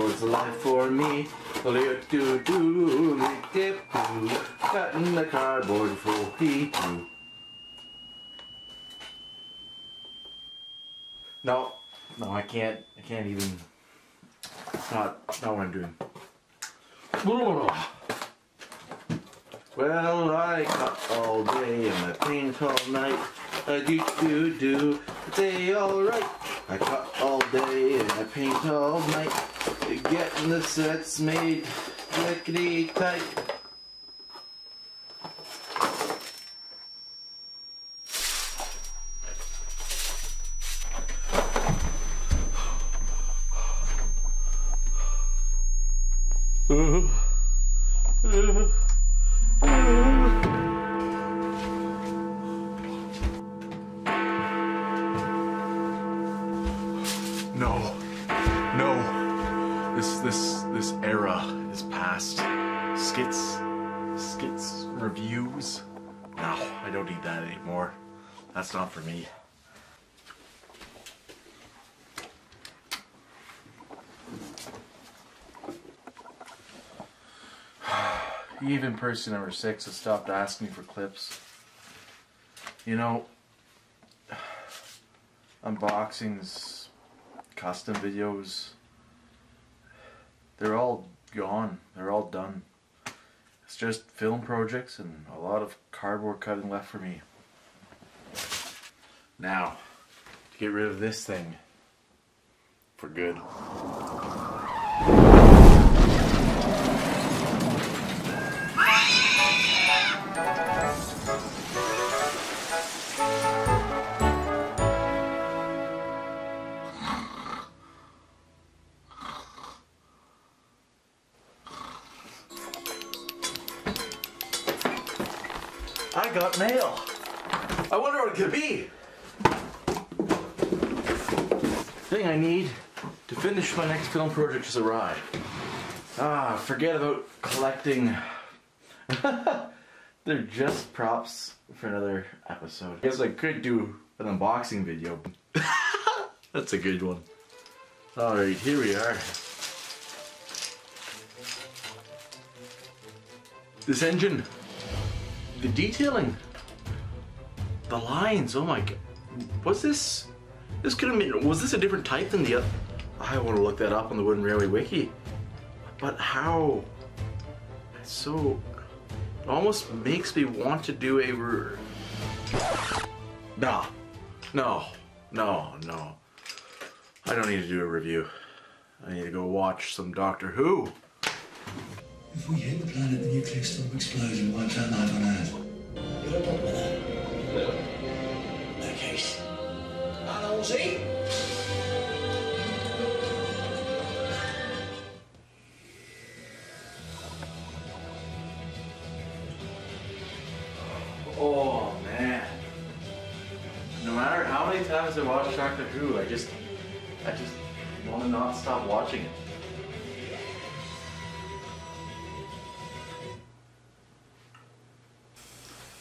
cardboard's a life for me. Do-do-do, dip-do, cutting the cardboard for people. No, I can't even. Not what I'm doing. Well, I cut all day and I paint all night. Do, day alright. I cut all day and I paint all night. Getting the sets made lickety tight. No, this era is past. Skits, reviews. No, I don't need that anymore. That's not for me. Even person number 6 has stopped asking me for clips. You know, unboxings, custom videos, they're all gone. They're all done. It's just film projects and a lot of cardboard cutting left for me. Now, to get rid of this thing for good. I got mail. I wonder what it could be. The thing I need to finish my next film project has arrived. Forget about collecting. They're just props for another episode. I guess I could do an unboxing video. That's a good one. Alright, here we are. This engine. The detailing, the lines, oh my god, what's this? This could have been, was this a different type than the other? I want to look that up on the Wooden Railway Wiki. But how? It's so, it almost makes me want to do a, no. I don't need to do a review. I need to go watch some Doctor Who. If we hit the planet, the nuclear storm explodes and wipes out life on Earth. You don't want that? No. In that case, I'll see. Oh man. No matter how many times I watch Doctor Who, I just want to not stop watching it.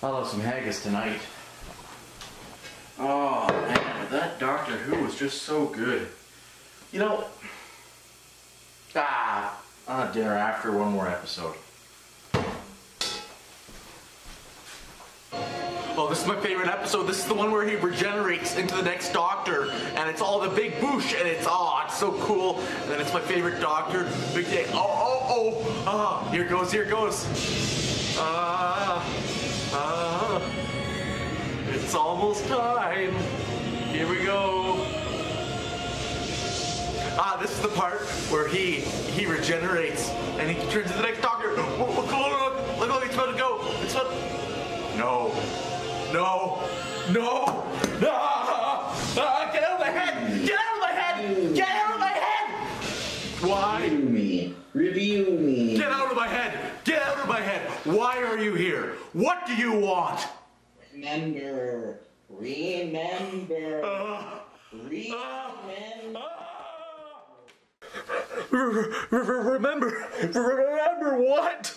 I'll have some haggis tonight. Oh man, that Doctor Who was just so good. You know, I'll have dinner after one more episode. Oh, this is my favorite episode. This is the one where he regenerates into the next Doctor, and it's all the big boosh, and it's so cool. And then it's my favorite Doctor. Big day. Here it goes. It's almost time. Here we go. This is the part where he regenerates and he turns into the next Doctor. Look, it's about to go. No. Get out of my head! Why? Review me. Get out of my head! Why are you here? What do you want? Remember. Remember what?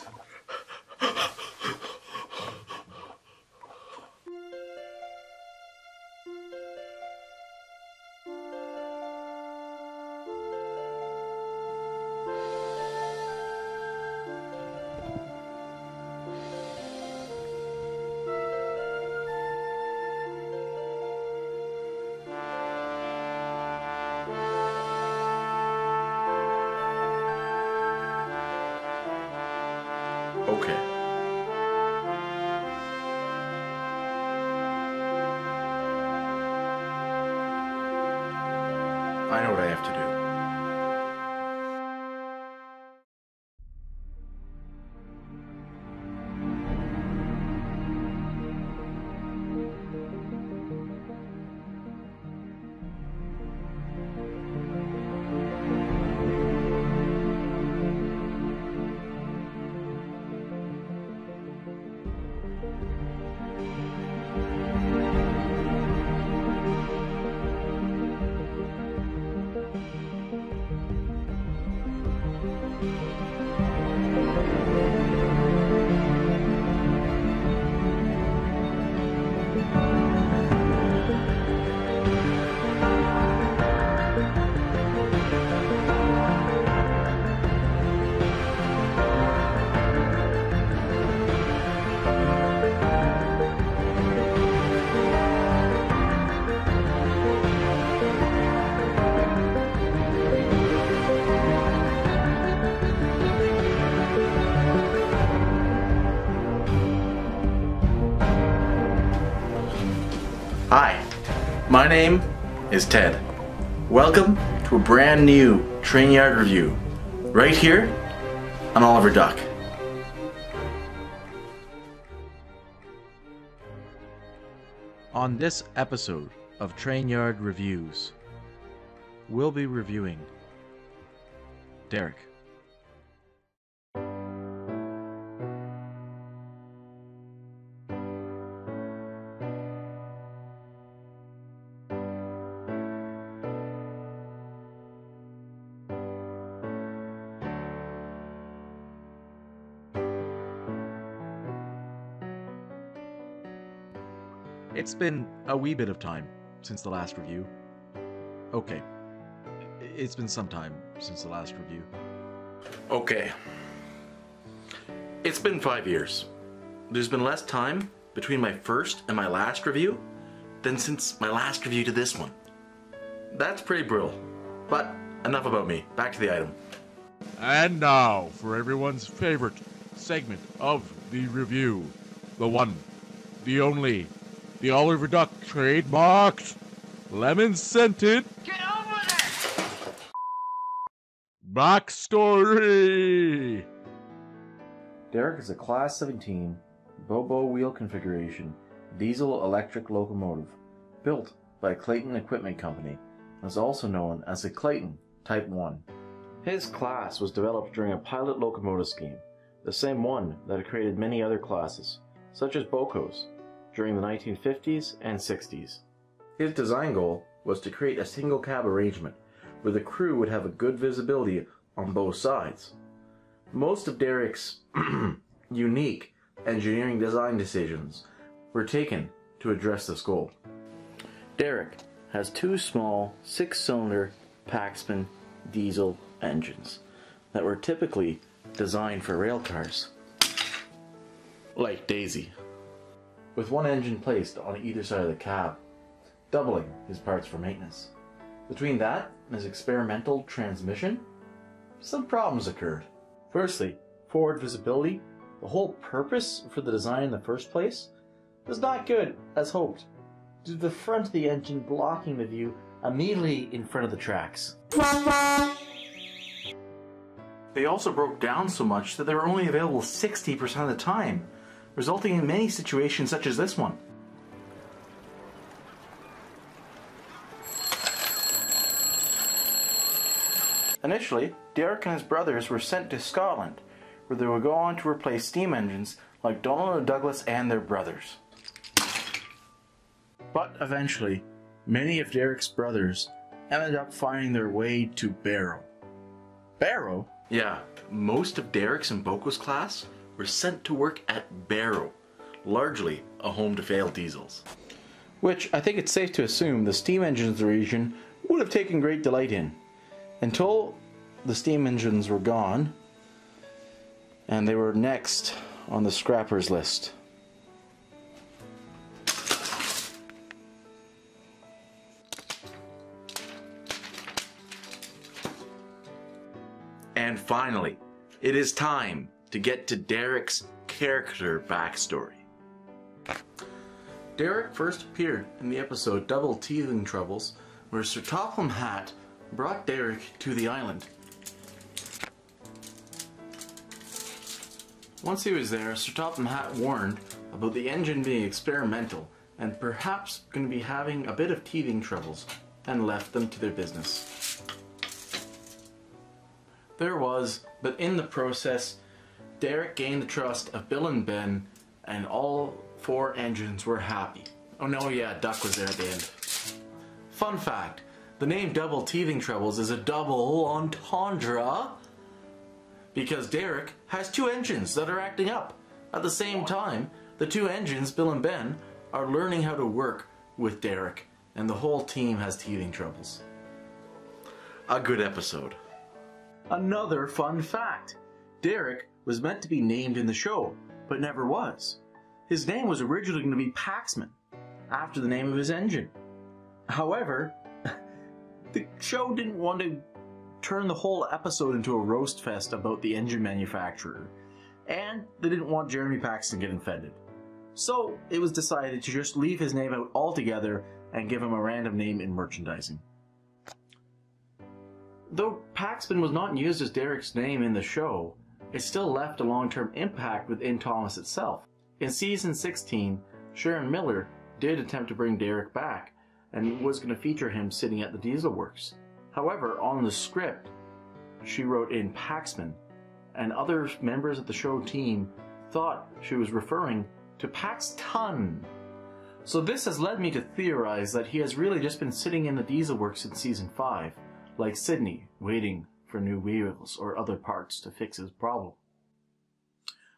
I know what I have to do. Hi, my name is Ted. Welcome to a brand new Train Yard review, right here on Oliver Duck. On this episode of Train Yard Reviews, we'll be reviewing Derek. It's been a wee bit of time since the last review. Okay, it's been some time since the last review. Okay. It's been 5 years. There's been less time between my first and my last review than since my last review to this one. That's pretty brutal. But enough about me. Back to the item. And now for everyone's favorite segment of the review. The one, the only, the Oliver Duck trademarked, lemon-scented backstory. Derek is a Class 17 Bobo wheel configuration diesel-electric locomotive built by Clayton Equipment Company and is also known as the Clayton Type 1. His class was developed during a pilot locomotive scheme, the same one that had created many other classes, such as Bocos, during the 1950s and 60s. His design goal was to create a single cab arrangement where the crew would have a good visibility on both sides. Most of Derek's unique engineering design decisions were taken to address this goal. Derek has two small 6-cylinder Paxman diesel engines that were typically designed for rail cars, like Daisy, with one engine placed on either side of the cab, doubling his parts for maintenance. Between that and his experimental transmission, some problems occurred. Firstly, forward visibility, the whole purpose for the design in the first place, was not good as hoped, due to the front of the engine blocking the view immediately in front of the tracks. They also broke down so much that they were only available 60% of the time, resulting in many situations such as this one. Initially, Derek and his brothers were sent to Scotland, where they would go on to replace steam engines like Donald and Douglas and their brothers. But eventually, many of Derek's brothers ended up finding their way to Barrow. Barrow? Yeah, most of Derek's and Boco's class were sent to work at Barrow, largely a home to failed diesels, which I think it's safe to assume the steam engines of the region would have taken great delight in, until the steam engines were gone and they were next on the scrappers list. And finally, it is time to get to Derek's character backstory. Derek first appeared in the episode Double Teething Troubles, where Sir Topham Hatt brought Derek to the island. Once he was there, Sir Topham Hatt warned about the engine being experimental and perhaps going to be having a bit of teething troubles, and left them to their business. There was, but in the process, Derek gained the trust of Bill and Ben, and all 4 engines were happy. Oh no, yeah, Duck was there at the end. Fun fact, the name Double Teething Troubles is a double entendre because Derek has 2 engines that are acting up. At the same time, the 2 engines, Bill and Ben, are learning how to work with Derek, and the whole team has teething troubles. A good episode. Another fun fact, Derek was meant to be named in the show, but never was. His name was originally going to be Paxman, after the name of his engine. However, the show didn't want to turn the whole episode into a roast fest about the engine manufacturer, and they didn't want Jeremy Paxton getting offended. So it was decided to just leave his name out altogether and give him a random name in merchandising. Though Paxman was not used as Derek's name in the show, it still left a long-term impact within Thomas itself. In season 16, Sharon Miller did attempt to bring Derek back and was going to feature him sitting at the diesel works. However, on the script, she wrote in Paxman, and other members of the show team thought she was referring to Paxton. So this has led me to theorize that he has really just been sitting in the diesel works in season 5, like Sydney, waiting for new wheels or other parts to fix his problem.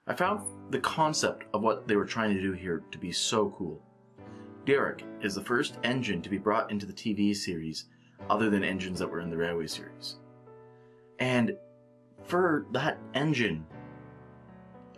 I found the concept of what they were trying to do here to be so cool. Derek is the first engine to be brought into the TV series other than engines that were in the Railway series. And for that engine,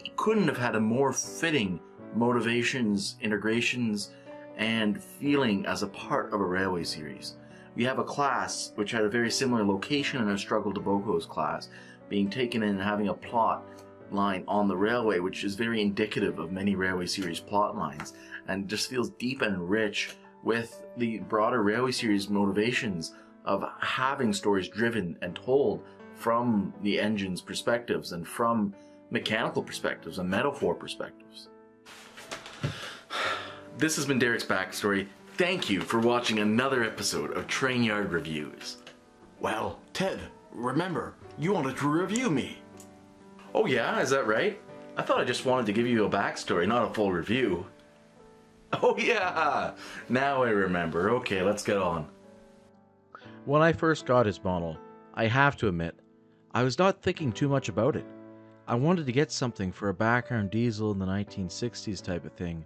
it couldn't have had a more fitting motivations, integrations, and feeling as a part of a Railway series. We have a class which had a very similar location in a Struggle to Boco's class, being taken in and having a plot line on the railway, which is very indicative of many Railway series plot lines, and just feels deep and rich with the broader Railway series motivations of having stories driven and told from the engine's perspectives and from mechanical perspectives and metaphor perspectives. This has been Derek's Backstory. Thank you for watching another episode of Train Yard Reviews. Well, Ted, remember, you wanted to review me. Oh yeah, is that right? I thought I just wanted to give you a backstory, not a full review. Oh yeah, now I remember. Okay, let's get on. When I first got his model, I have to admit, I was not thinking too much about it. I wanted to get something for a background diesel in the 1960s type of thing,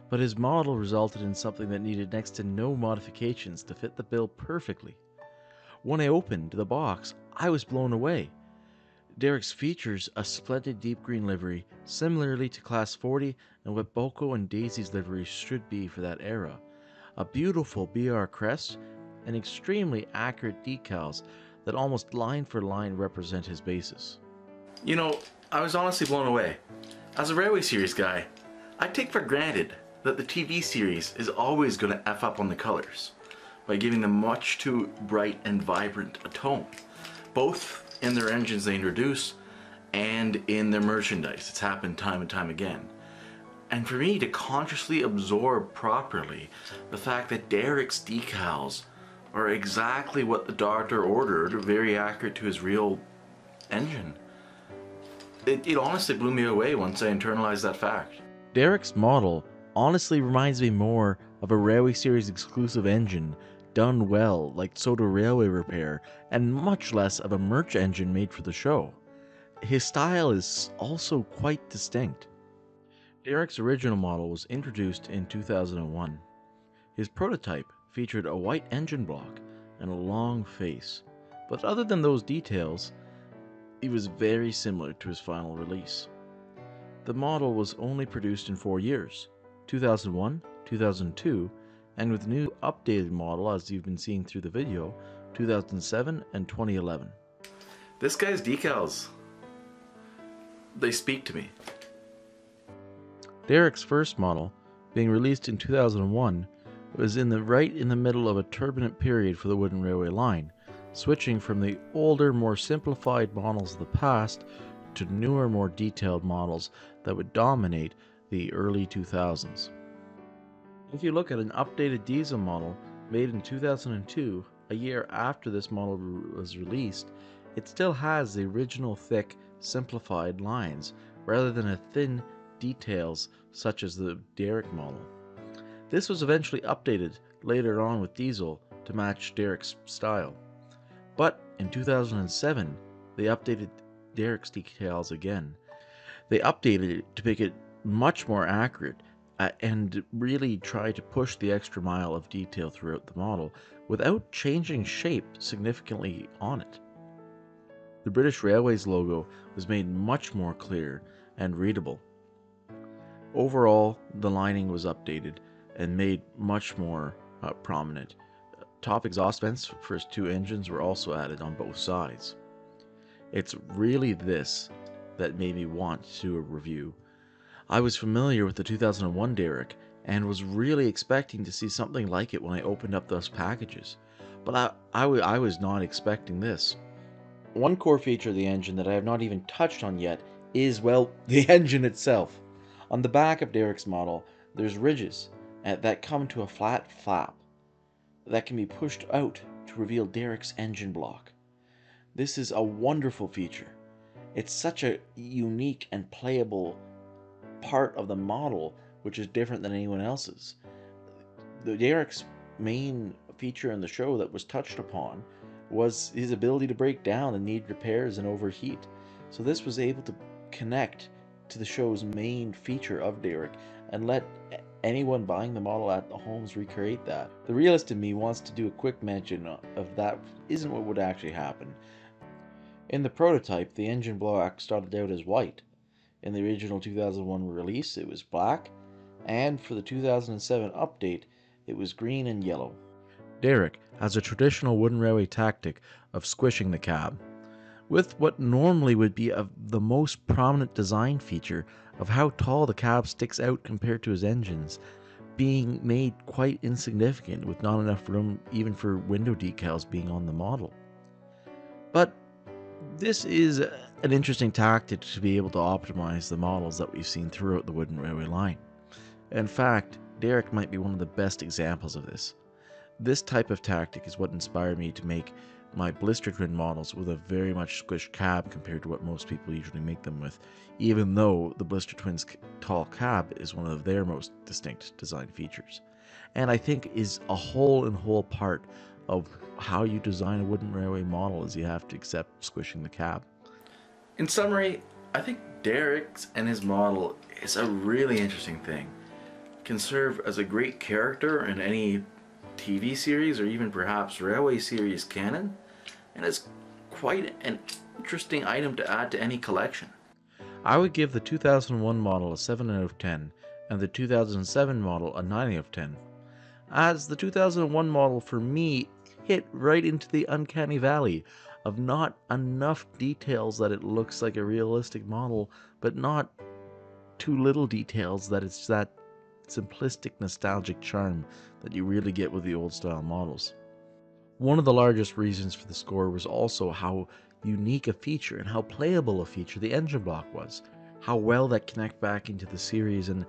but his model resulted in something that needed next to no modifications to fit the bill perfectly. When I opened the box, I was blown away. Derek's features a splendid deep green livery, similarly to Class 40 and what Boco and Daisy's livery should be for that era. A beautiful BR crest and extremely accurate decals that almost line for line represent his bases. You know, I was honestly blown away. As a Railway series guy, I take for granted that the TV series is always going to F up on the colors by giving them much too bright and vibrant a tone, both in their engines they introduce and in their merchandise. It's happened time and time again. And for me to consciously absorb properly the fact that Derek's decals are exactly what the doctor ordered, very accurate to his real engine, it honestly blew me away once I internalized that fact. Derek's model honestly reminds me more of a Railway series exclusive engine done well, like Soda Railway Repair, and much less of a merch engine made for the show. His style is also quite distinct. Derek's original model was introduced in 2001. His prototype featured a white engine block and a long face, but other than those details, he was very similar to his final release. The model was only produced in 4 years, 2001, 2002, and with new updated model, as you've been seeing through the video, 2007 and 2011. This guy's decals, they speak to me. Derek's first model, being released in 2001, was right in the middle of a turbulent period for the Wooden Railway line, switching from the older, more simplified models of the past to newer, more detailed models that would dominate the early 2000s. If you look at an updated diesel model made in 2002, a year after this model was released, it still has the original thick, simplified lines, rather than a thin details such as the Derek model. This was eventually updated later on with diesel to match Derek's style. But in 2007, they updated Derek's details again. They updated it to make it much more accurate and really try to push the extra mile of detail throughout the model without changing shape significantly on it. The British Railways logo was made much more clear and readable. Overall, the lining was updated and made much more prominent. Top exhaust vents for his two engines were also added on both sides. It's really this that made me want to do a review. I was familiar with the 2001 Derek and was really expecting to see something like it when I opened up those packages, but I was not expecting this. One core feature of the engine that I have not even touched on yet is, well, the engine itself. On the back of Derek's model, there's ridges that come to a flat flap that can be pushed out to reveal Derek's engine block. This is a wonderful feature. It's such a unique and playable part of the model, which is different than anyone else's. The Derek's main feature in the show that was touched upon was his ability to break down and need repairs and overheat. So this was able to connect to the show's main feature of Derek and let anyone buying the model at the homes recreate that. The realist in me wants to do a quick mention of that isn't what would actually happen. In the prototype, the engine block started out as white. In the original 2001 release, it was black, and for the 2007 update, it was green and yellow. Derek has a traditional wooden railway tactic of squishing the cab, with what normally would be the most prominent design feature of how tall the cab sticks out compared to his engines, being made quite insignificant with not enough room even for window decals being on the model. But this is an interesting tactic to be able to optimize the models that we've seen throughout the wooden railway line. In fact, Derek might be one of the best examples of this. This type of tactic is what inspired me to make my blister twin models with a very much squished cab compared to what most people usually make them with, even though the blister twins tall cab is one of their most distinct design features, and I think is a whole part of how you design a wooden railway model is you have to accept squishing the cab. In summary, I think Derek's and his model is a really interesting thing. Can serve as a great character in any TV series or even perhaps railway series canon, and it's quite an interesting item to add to any collection. I would give the 2001 model a 7 out of 10 and the 2007 model a 9 out of 10, as the 2001 model for me hit right into the uncanny valley of not enough details that it looks like a realistic model, but not too little details that it's that simplistic nostalgic charm that you really get with the old style models. One of the largest reasons for the score was also how unique a feature and how playable a feature the engine block was, how well that connect back into the series and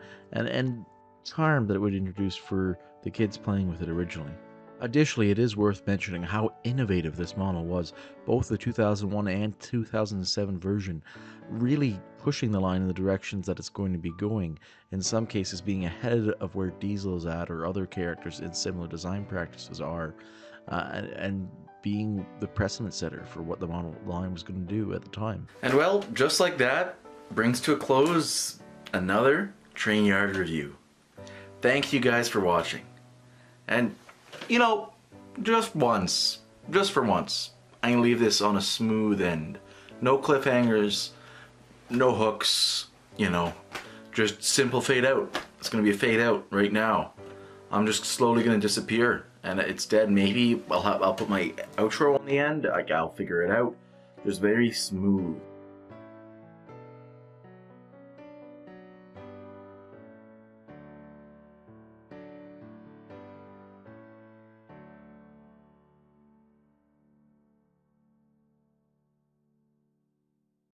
charm that it would introduce for the kids playing with it originally. Additionally, it is worth mentioning how innovative this model was, both the 2001 and 2007 version, really pushing the line in the directions that it's going to be going, in some cases being ahead of where Diesel is at or other characters in similar design practices are, and being the precedent setter for what the model line was going to do at the time. And well, just like that, brings to a close another Train Yard review. Thank you guys for watching. And you know, just for once, I'm gonna leave this on a smooth end. No cliffhangers, no hooks, you know, just simple fade out. It's gonna be a fade out right now. I'm just slowly gonna disappear and it's dead. Maybe I'll put my outro on the end. I'll figure it out. Just very smooth.